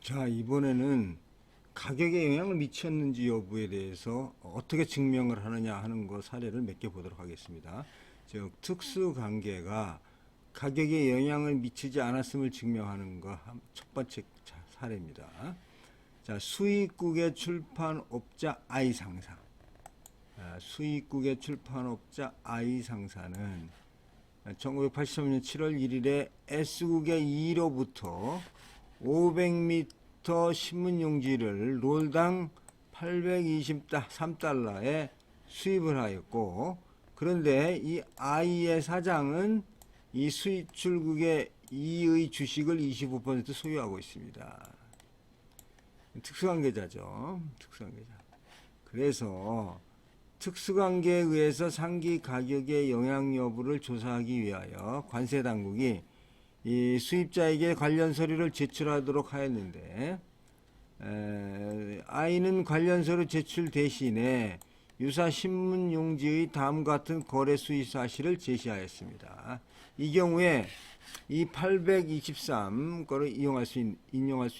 자, 이번에는 가격에 영향을 미쳤는지 여부에 대해서 어떻게 증명을 하느냐 하는 거 사례를 몇 개 보도록 하겠습니다. 즉, 특수관계가 가격에 영향을 미치지 않았음을 증명하는 거 첫 번째 사례입니다. 자, 수입국의 출판업자 I 상사. 수입국의 출판업자 I 상사는 1983년 7월 1일에 S국의 2로부터 500m 신문용지를 롤당 823달러에 수입을 하였고, 그런데 이 I의 사장은 이 수출국의 E의 주식을 25% 소유하고 있습니다. 특수관계자죠. 특수관계자. 그래서 특수관계에 의해서 상기 가격의 영향 여부를 조사하기 위하여 관세당국이 이 수입자에게 관련 서류를 제출하도록 하였는데, I는 관련 서류 제출 대신에 유사 신문용지의 다음과 같은 거래 수입 사실을 제시하였습니다. 이 경우에 이 823 거를 인용할 수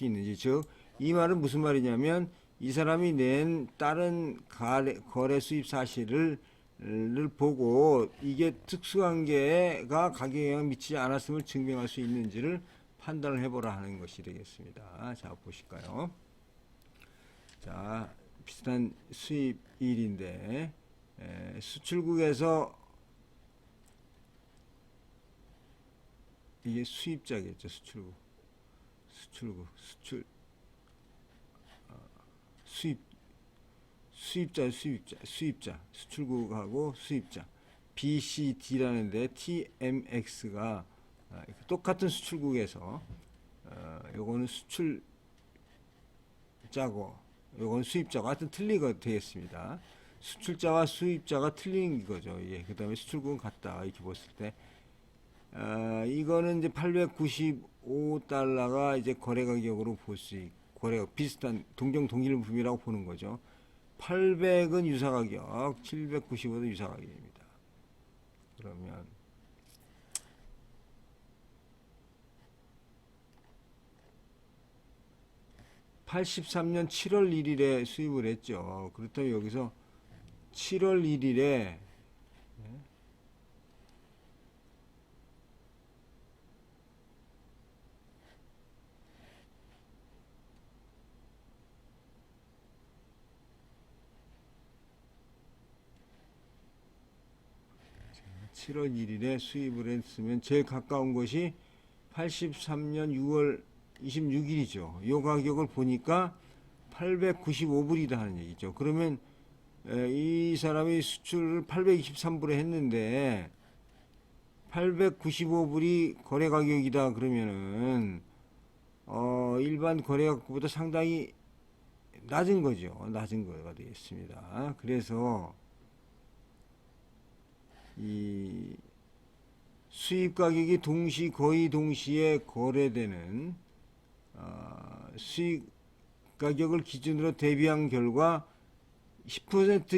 있는지, 즉 이 말은 무슨 말이냐면 이 사람이 낸 다른 거래 수입 사실을 보고 이게 특수관계가 가격에 영향을 미치지 않았음을 증명할 수 있는지를 판단을 해보라 하는 것이 되겠습니다. 자, 보실까요? 자, 비슷한 수입일인데 수출국에서 이게 수입자겠죠. 수입자, 수출국하고 수입자. BCD라는데 TMX가 똑같은 수출국에서 요거는 수출자고 요거는 수입자고 하여튼 틀리게 되겠습니다. 수출자와 수입자가 틀린 거죠. 예. 그 다음에 수출국은 같다. 이렇게 봤을 때 이거는 이제 895달러가 이제 거래 가격으로 볼 수 있고, 거래가 비슷한 동일부품이라고 보는 거죠. 800은 유사가격, 795도 유사가격입니다. 그러면 83년 7월 1일에 수입을 했죠. 그렇다면 여기서 7월 1일에 7월 1일에 수입을 했으면 제일 가까운 것이 83년 6월 26일이죠. 이 가격을 보니까 895불이다 하는 얘기죠. 그러면 이 사람이 수출을 823불에 했는데 895불이 거래 가격이다 그러면은 일반 거래 가격보다 상당히 낮은 거죠. 낮은 거가 되겠습니다. 그래서 이 수입 가격이 거의 동시에 거래되는 수입 가격을 기준으로 대비한 결과 10%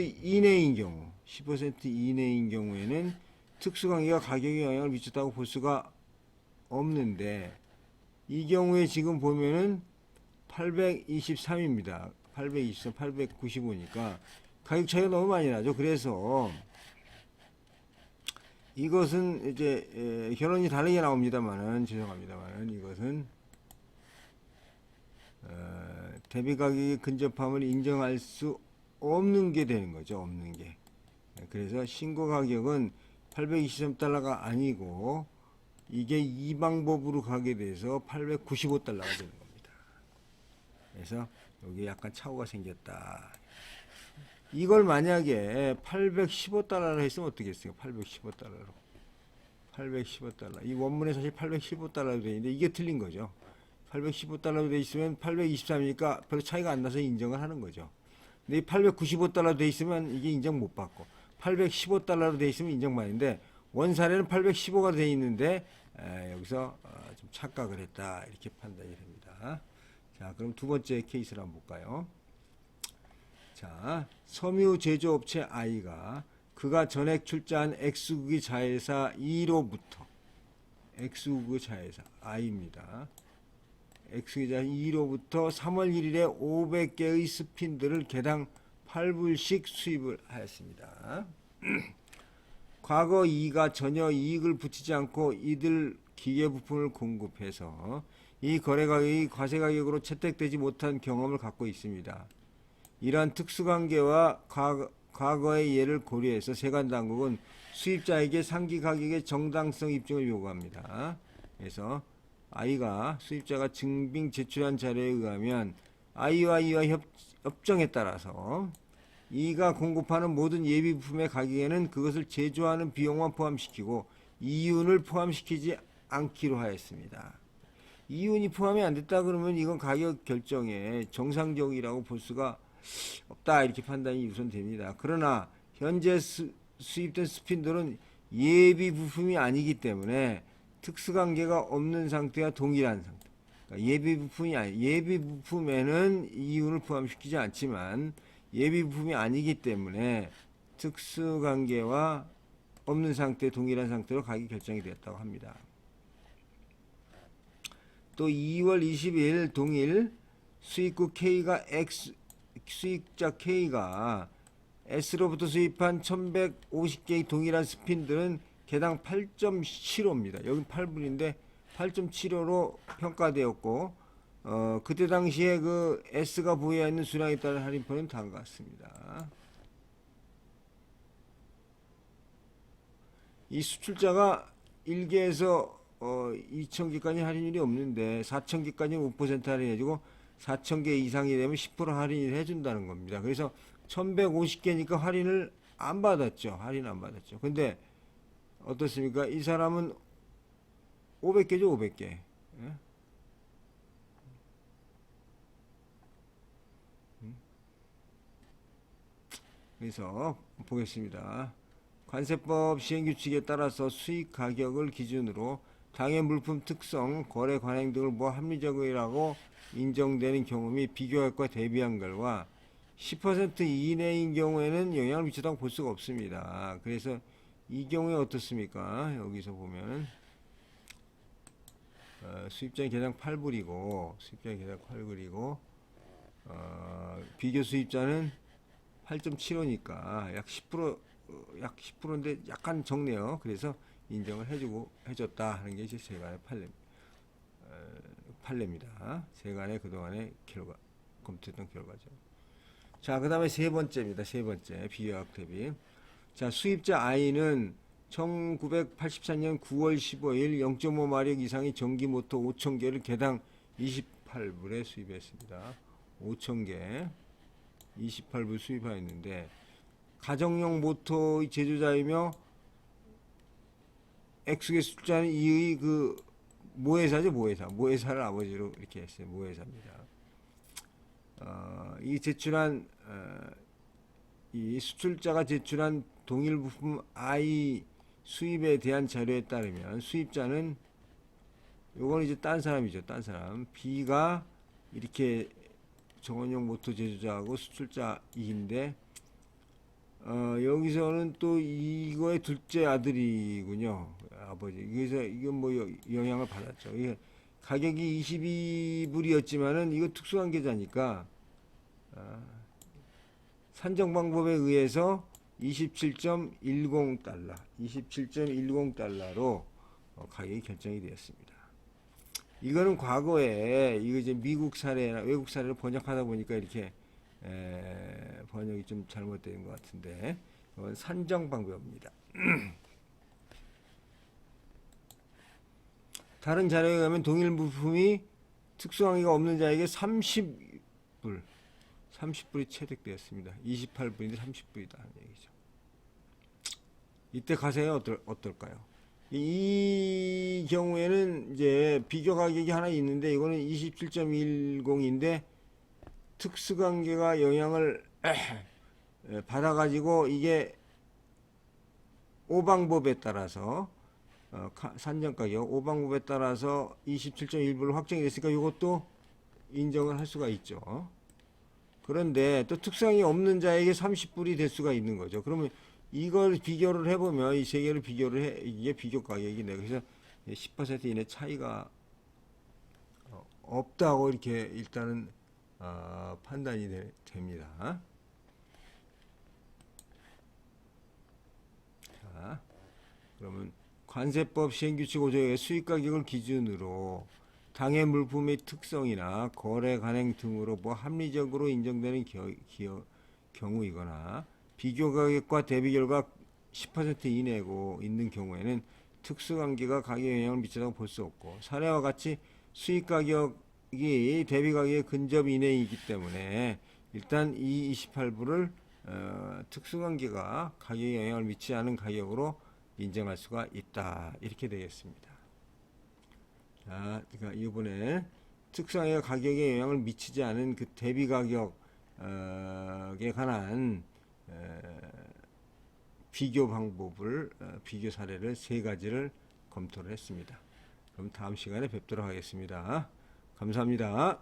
이내인 경우에는 특수관계가 가격에 영향을 미쳤다고 볼 수가 없는데, 이 경우에 지금 보면은 823입니다. 823, 895니까 가격 차이가 너무 많이 나죠. 그래서 이것은 이제 결론이 다르게 나옵니다만은, 죄송합니다만은 이것은 대비 가격의 근접함을 인정할 수 없는 게 되는 거죠. 없는 게. 그래서 신고 가격은 823달러가 아니고 이게 이 방법으로 가게 돼서 895달러가 되는 겁니다. 그래서 여기 약간 착오가 생겼다. 이걸 만약에 815달러로 했으면 어떻게 했어요? 815달러로. 815달러. 이 원문에 사실 815달러로 되어 있는데 이게 틀린 거죠. 815달러로 되어 있으면 823이니까 별로 차이가 안 나서 인정을 하는 거죠. 근데 이 895달러로 되어 있으면 이게 인정 못 받고, 815달러로 되어 있으면 인정받는데, 원사례는 815가 되어 있는데 여기서 좀 착각을 했다. 이렇게 판단이 됩니다. 자, 그럼 두 번째 케이스를 한번 볼까요? 자, 섬유 제조업체 I가 그가 전액 출자한 X국의 자회사 E로부터, X국의 자회사 I입니다. X계좌 2로부터 3월 1일에 500개의 스핀들을 개당 8불씩 수입을 하였습니다. 과거 이가 전혀 이익을 붙이지 않고 이들 기계 부품을 공급해서 이 거래 가격이 과세 가격으로 채택되지 못한 경험을 갖고 있습니다. 이러한 특수관계와 과거의 예를 고려해서 세관당국은 수입자에게 상기 가격의 정당성 입증을 요구합니다. 그래서 I가 수입자가 증빙 제출한 자료에 의하면 I와 E와 협정에 따라서 E가 공급하는 모든 예비 부품의 가격에는 그것을 제조하는 비용만 포함시키고 이윤을 포함시키지 않기로 하였습니다. 이윤이 포함이 안 됐다 그러면 이건 가격 결정에 정상적이라고 볼 수가 없다, 이렇게 판단이 우선됩니다. 그러나 현재 수입된 스핀들은 예비 부품이 아니기 때문에 특수관계가 없는 상태와 동일한 상태. 그러니까 예비 부품에는 이윤을 포함시키지 않지만 예비 부품이 아니기 때문에 특수관계와 없는 상태, 동일한 상태로 가격이 결정이 되었다고 합니다. 또 2월 20일 동일 수입국 K가 수입자 K가 S로부터 수입한 1150개의 동일한 스핀들은 개당 8.75입니다. 여기 8불인데 8.75로 평가되었고, 그때 당시에 그 S가 부여해 있는 수량에 따른 할인표는 다음과 같습니다. 이 수출자가 1개에서 2,000개까지 할인율이 없는데 4,000개까지는 5% 할인해주고 4,000개 이상이 되면 10% 할인을 해준다는 겁니다. 그래서 1,150개니까 할인을 안 받았죠. 할인 안 받았죠. 근데 어떻습니까? 이 사람은 500개죠, 500개. 예? 그래서 보겠습니다. 관세법 시행규칙에 따라서 수익 가격을 기준으로 당해 물품 특성, 거래 관행 등을 합리적이라고 인정되는 경험이 비교학과 대비한 결과 10% 이내인 경우에는 영향을 미쳤다고 볼 수가 없습니다. 그래서 이 경우에 어떻습니까? 여기서 보면 수입자의 개당 8불이고 비교 수입자는 8.75니까 약 10%인데 약간 적네요. 그래서 인정을 해줬다 하는 게 이제 세간의 판례입니다. 세간의 그동안의 검토했던 결과죠. 자, 그 다음에 세 번째입니다. 세 번째, 비교학 대비. 자, 수입자 I는 1984년 9월 15일 0.5마력 이상의 전기 모터 5,000개를 개당 28불에 수입했습니다. 5,000개, 28불 수입하였는데, 가정용 모터의 제조자이며, X계 숫자는 이의 모회사죠, 모회사. 모회사를 아버지로 이렇게 했어요. 모회사입니다. 이 수출자가 제출한 동일 부품 I 수입에 대한 자료에 따르면 수입자는 요건 이제 딴 사람이죠. 딴 사람. B가 이렇게 정원용 모터 제조자하고 수출자인데 여기서는 또 이거의 둘째 아들이군요. 아버지. 그래서 이건 뭐 영향을 받았죠. 이게 가격이 22불이었지만은 이거 특수관계자니까 산정 방법에 의해서 27.10달러로 가격이 결정이 되었습니다. 이거는 과거에 이거 이제 미국 사례나 외국 사례를 번역하다 보니까 이렇게 번역이 좀 잘못된 것 같은데 이건 산정 방법입니다. 다른 자료에 의하면 동일 부품이 특수관계가 없는 자에게 30불이 채택되었습니다. 28불인데 30불이다 하는 얘기죠. 이때 가세요. 어떨까요? 이 경우에는 이제 비교 가격이 하나 있는데 이거는 27.10인데 특수관계가 영향을 받아가지고 이게 오방법에 따라서 산정가격 오방법에 따라서 27.1불로 확정이 됐으니까 이것도 인정을 할 수가 있죠. 그런데 또 특수관계 없는 자에게 30불이 될 수가 있는 거죠. 그러면 이걸 비교를 해보면 이 세 개를 비교를 이게 비교 가격이네. 그래서 10% 이내 차이가 없다고 이렇게 일단은 판단이 됩니다. 자, 그러면 관세법 시행규칙 5조의 수익가격을 기준으로 당해 물품의 특성이나 거래 관행 등으로 합리적으로 인정되는 경우이거나 비교가격과 대비결과 10% 이내고 있는 경우에는 특수관계가 가격에 영향을 미친다고 볼 수 없고, 사례와 같이 수익가격이 대비가격의 근접 이내이기 때문에 일단 이 28부를 특수관계가 가격에 영향을 미치지 않은 가격으로 인정할 수가 있다, 이렇게 되겠습니다. 자, 그러니까 이번에 특수관계가 가격에 영향을 미치지 않은 그 대비가격에 관한 비교 방법을 비교 사례를 3가지를 검토를 했습니다. 그럼 다음 시간에 뵙도록 하겠습니다. 감사합니다.